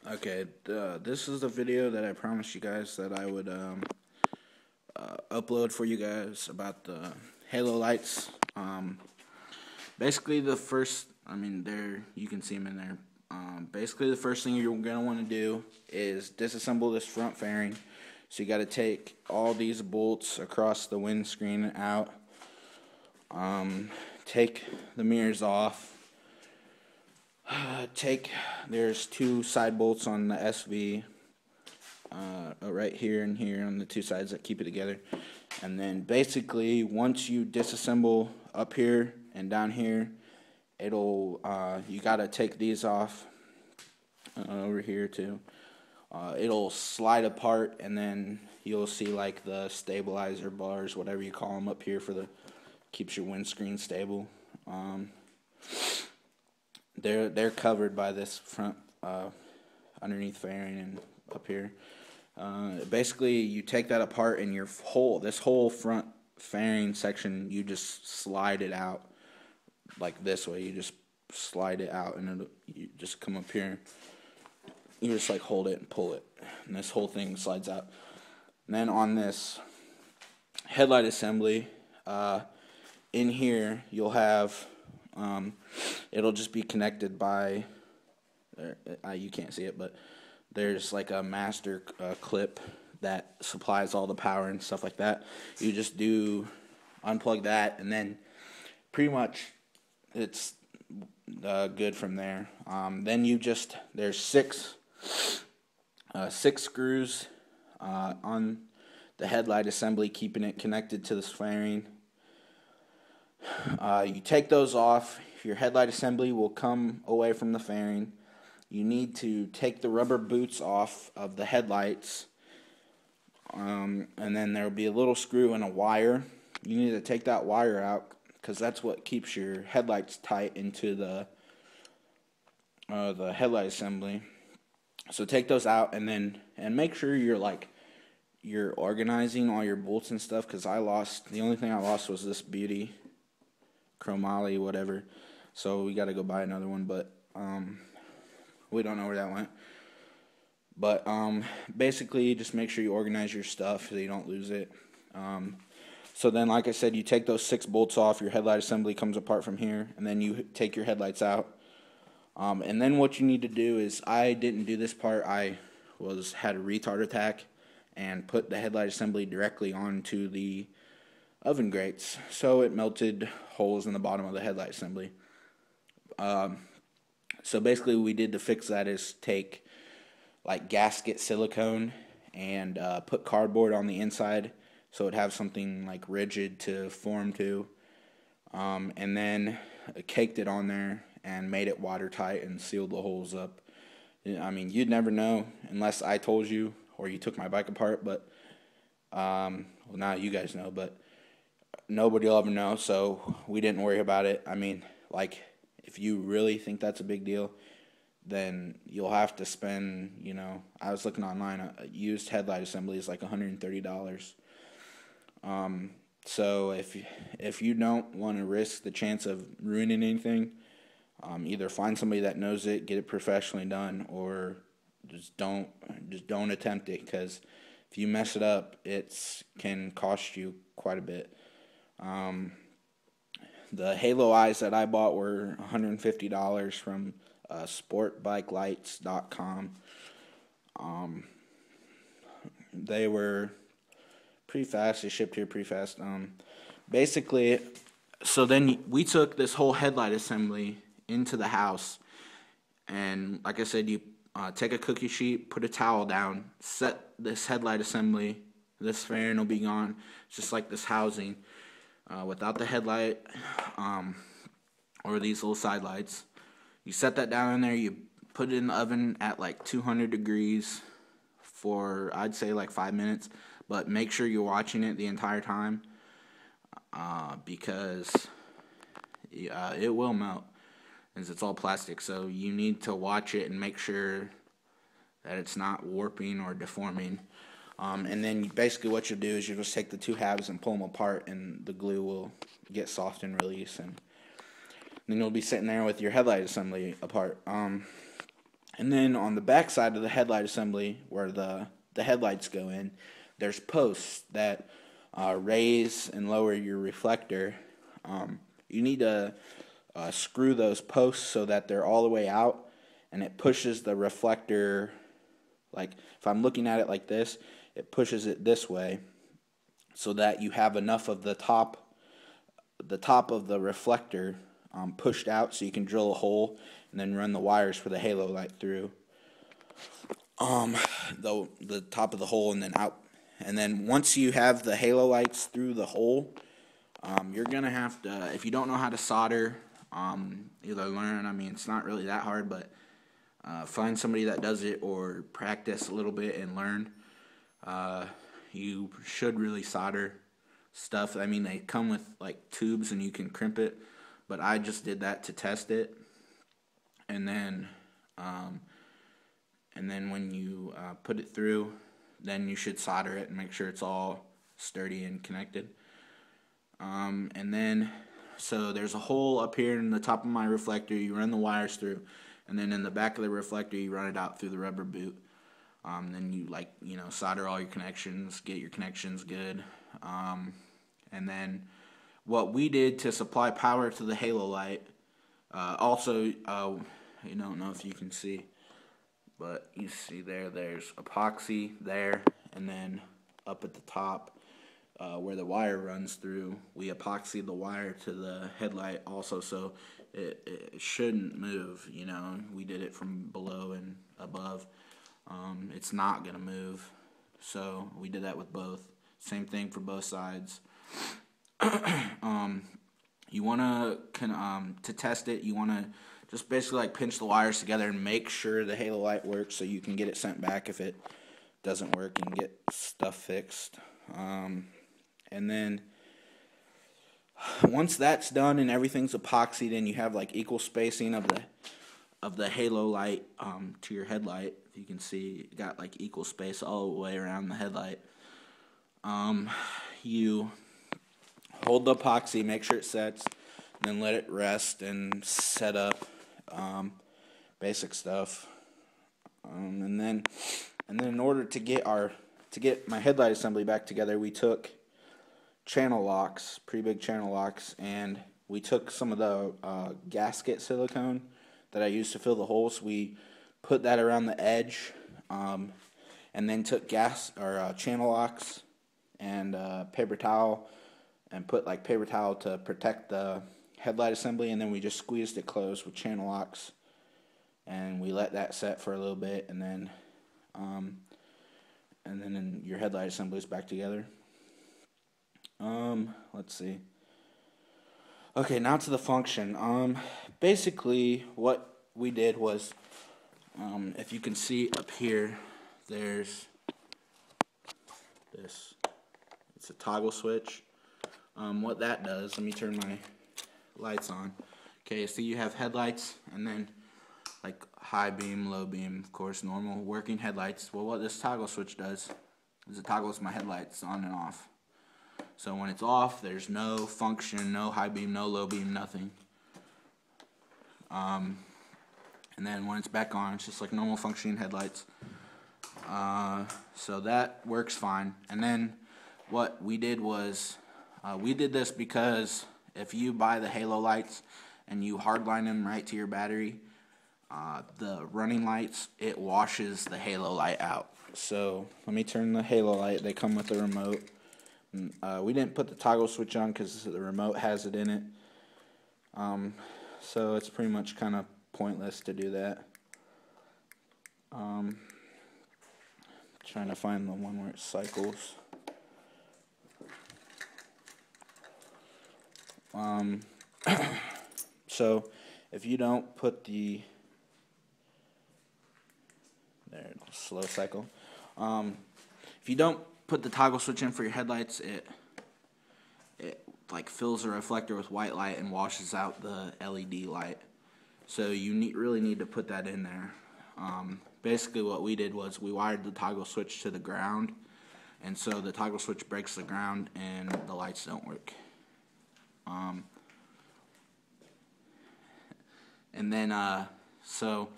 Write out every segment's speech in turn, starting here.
Okay, this is the video that I promised you guys that I would upload for you guys about the halo lights. Basically the first, there, you can see them in there. Basically the first thing you're going to want to do is disassemble this front fairing. So you got to take all these bolts across the windscreen out. Take the mirrors off. There's two side bolts on the SV, right here and here on the two sides that keep it together. And then basically once you disassemble up here and down here, it'll you gotta take these off over here too. It'll slide apart, and then you'll see like the stabilizer bars, whatever you call them, up here for the keeps your windscreen stable. They're covered by this front underneath fairing and up here. Basically, you take that apart, and this whole front fairing section, you just slide it out like this way. You just slide it out, and you just come up here. You just like hold it and pull it, and this whole thing slides out. And then on this headlight assembly, in here you'll have it'll just be connected by you can't see it, but there's like a master clip that supplies all the power and stuff like that. You just unplug that, and then pretty much it's good from there. Then there's six screws on the headlight assembly, keeping it connected to this fairing. You take those off, your headlight assembly will come away from the fairing. You need to take the rubber boots off of the headlights, and then there will be a little screw and a wire. You need to take that wire out, because that's what keeps your headlights tight into the headlight assembly. So take those out, and make sure you're organizing all your bolts and stuff, because the only thing I lost was this beauty chromoly whatever, so we got to go buy another one, but we don't know where that went. But basically just make sure you organize your stuff so you don't lose it. So then, like I said, you take those 6 bolts off, your headlight assembly comes apart from here, and then you take your headlights out. And then what you need to do is, I didn't do this part, I had a retard attack and put the headlight assembly directly onto the oven grates, so it melted holes in the bottom of the headlight assembly. So basically what we did to fix that is take like gasket silicone and put cardboard on the inside so it'd have something like rigid to form to, and then caked it on there and made it watertight and sealed the holes up. You'd never know unless I told you or you took my bike apart, but well, now you guys know, but nobody will ever know, so we didn't worry about it. If you really think that's a big deal, then you'll have to spend, I was looking online, a used headlight assembly is like $130. So if you don't want to risk the chance of ruining anything, either find somebody that knows it, get it professionally done, or just don't attempt it, because if you mess it up, it can cost you quite a bit. The halo eyes that I bought were $150 from sportbikelights.com. They were pretty fast. They shipped here pretty fast. Basically, so then we took this whole headlight assembly into the house, and like I said, you take a cookie sheet, put a towel down, set this headlight assembly, this fairing will be gone. It's just like this housing. Without the headlight or these little side lights. You set that down in there, you put it in the oven at like 200 degrees for, I'd say, like 5 minutes, but make sure you're watching it the entire time, because it will melt, as it's all plastic, so you need to watch it and make sure that it's not warping or deforming. And then basically what you'll do is you'll just take the two halves and pull them apart, and the glue will get soft and release, and then you'll be sitting there with your headlight assembly apart. And then on the back side of the headlight assembly, where the headlights go in, there's posts that raise and lower your reflector. You need to screw those posts so that they're all the way out, and it pushes the reflector, like if I'm looking at it like this, it pushes it this way so that you have enough of the top of the reflector pushed out so you can drill a hole and then run the wires for the halo light through the top of the hole and then out. And then once you have the halo lights through the hole, you're gonna have to, if you don't know how to solder, either learn, I mean it's not really that hard, but find somebody that does it or practice a little bit and learn. You should really solder stuff. I mean, they come with like tubes and you can crimp it, but I just did that to test it. And then when you put it through, then you should solder it and make sure it's all sturdy and connected. And then, so there's a hole up here in the top of my reflector. You run the wires through, and then in the back of the reflector, you run it out through the rubber boot. Then you solder all your connections, get your connections good. And then what we did to supply power to the halo light, also, I don't know if you can see, but you see there's epoxy there, and then up at the top where the wire runs through, we epoxied the wire to the headlight also, so it shouldn't move. We did it from below and above. It's not gonna move, so we did that with both. Same thing for both sides. You wanna to test it, you wanna just basically like pinch the wires together and make sure the halo light works, so you can get it sent back if it doesn't work and get stuff fixed. And then once that's done and everything's epoxied and you have like equal spacing of the halo light to your headlight, you can see you got like equal space all the way around the headlight. You hold the epoxy, make sure it sets, then let it rest and set up, basic stuff. And then in order to get my headlight assembly back together, we took channel locks, pretty big channel locks, and we took some of the gasket silicone that I used to fill the holes. We put that around the edge, and then took channel locks and paper towel, and put like paper towel to protect the headlight assembly, and then we just squeezed it closed with channel locks, and we let that set for a little bit, and then your headlight assembly is back together. Let's see. Okay, now to the function. Basically, what we did was, if you can see up here, there's this. It's a toggle switch. What that does, let me turn my lights on. Okay, so you have headlights, and then like high beam, low beam, of course, normal working headlights. Well, what this toggle switch does is it toggles my headlights on and off. So when it's off, there's no function, no high beam, no low beam, nothing. And then when it's back on, it's just like normal functioning headlights. So that works fine. And then what we did was, we did this because if you buy the halo lights and you hardline them right to your battery, the running lights, it washes the halo light out. So let me turn the halo light. They come with a remote. We didn't put the toggle switch on because the remote has it in it. So it's pretty much kind of pointless to do that. Trying to find the one where it cycles. So if you don't put the slow cycle. If you don't put the toggle switch in for your headlights, it like fills the reflector with white light and washes out the LED light. So you really need to put that in there. Basically what we did was we wired the toggle switch to the ground, and so the toggle switch breaks the ground and the lights don't work. And then so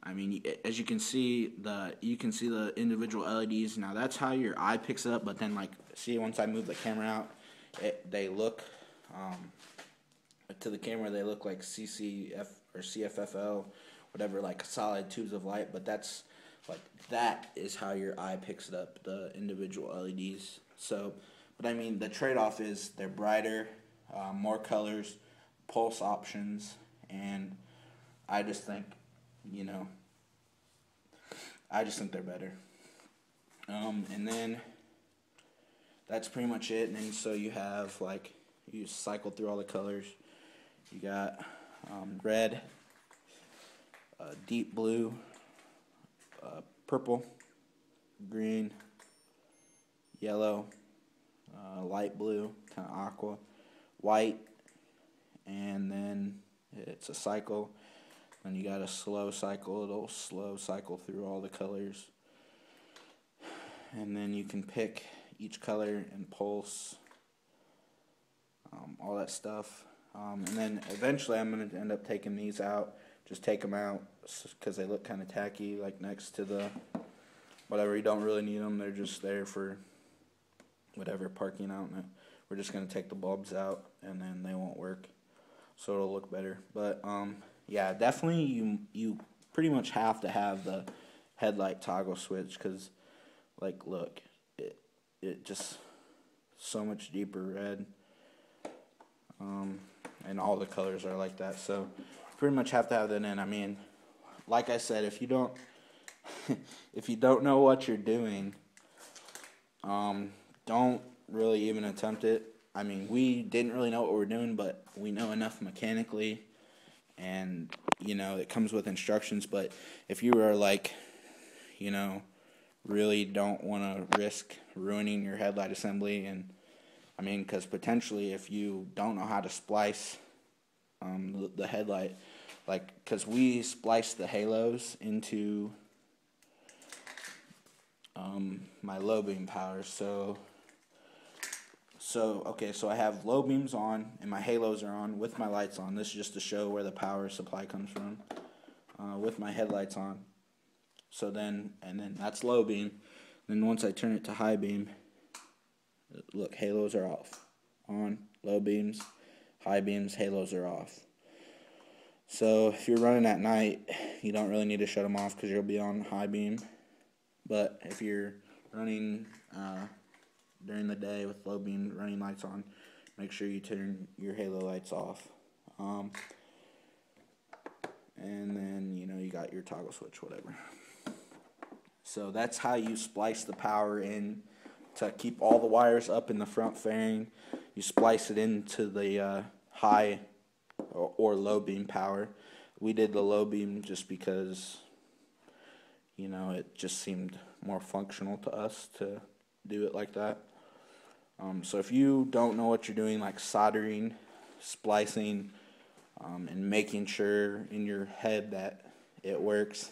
I mean, as you can see the individual LEDs. Now that's how your eye picks it up, but then like see, once I move the camera out, they look to the camera, they look like CCF or CFFL, whatever, like solid tubes of light. But that's like, that is how your eye picks it up, the individual LEDs. So, but I mean, the trade-off is they're brighter, more colors, pulse options, and I just think, you know, I just think they're better. And then that's pretty much it. And then so you have, like, you cycle through all the colors. You got red, deep blue, purple, green, yellow, light blue, kind of aqua, white, and then it's a cycle. Then you got a slow cycle. It'll slow cycle through all the colors. And then you can pick each color and pulse, all that stuff. And then eventually I'm going to end up taking these out. Just take them out because they look kind of tacky, like next to the whatever. You don't really need them. They're just there for whatever, parking out. And we're just going to take the bulbs out, and then they won't work. So it'll look better. But yeah, definitely you pretty much have to have the headlight toggle switch, because like, look, it just so much deeper red. And all the colors are like that, so pretty much have to have that in. I mean, like I said, if you don't if you don't know what you're doing, don't really even attempt it. I mean, we didn't really know what we were doing, but we know enough mechanically, and you know, it comes with instructions. But if you are like, you know, really don't want to risk ruining your headlight assembly, and I mean, because potentially if you don't know how to splice the headlight, like, because we spliced the halos into my low beam power. So okay, so I have low beams on and my halos are on with my lights on. This is just to show where the power supply comes from, with my headlights on. So then, and then that's low beam. Then once I turn it to high beam, look, halos are off. On, low beams, high beams, halos are off. So if you're running at night, you don't really need to shut them off because you'll be on high beam. But if you're running during the day with low beam running lights on, make sure you turn your halo lights off. And then, you know, you got your toggle switch, whatever. So that's how you splice the power in to keep all the wires up in the front fairing. You splice it into the high or low beam power. We did the low beam just because, you know, it just seemed more functional to us to do it like that. So if you don't know what you're doing, like soldering, splicing, and making sure in your head that it works,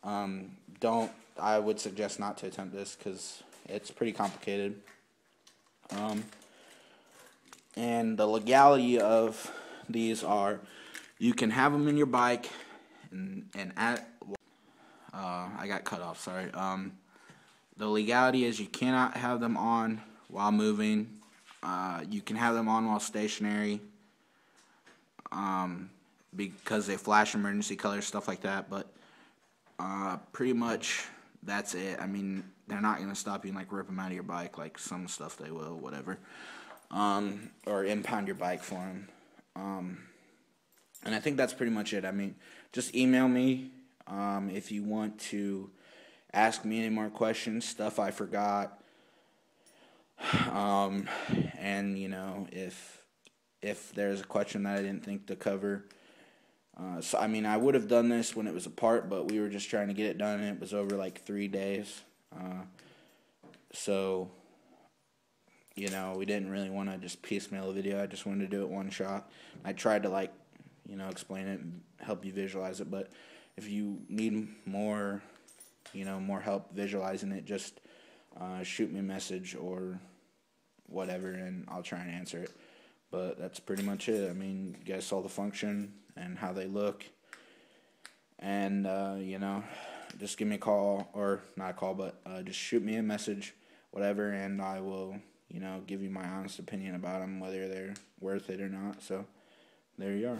I would suggest not to attempt this because it's pretty complicated. And the legality of these are, you can have them in your bike, and I got cut off, sorry. The legality is you cannot have them on while moving. You can have them on while stationary, because they flash emergency colors, stuff like that, but pretty much that's it. I mean, they're not going to stop you and like rip them out of your bike like some stuff they will, whatever, or impound your bike for them. And I think that's pretty much it. I mean, just email me if you want to ask me any more questions, stuff I forgot, and you know, if there's a question that I didn't think to cover. So I mean, I would have done this when it was apart, but we were just trying to get it done, and it was over like 3 days. So, you know, we didn't really want to just piecemeal a video. I just wanted to do it one shot. I tried to, like, you know, explain it and help you visualize it, but if you need more, you know, more help visualizing it, just shoot me a message or whatever, and I'll try and answer it. But that's pretty much it. I mean, you guys saw the function and how they look. And, just give me a call, or not a call, but just shoot me a message, whatever, and I will, give you my honest opinion about them, whether they're worth it or not. So, there you are.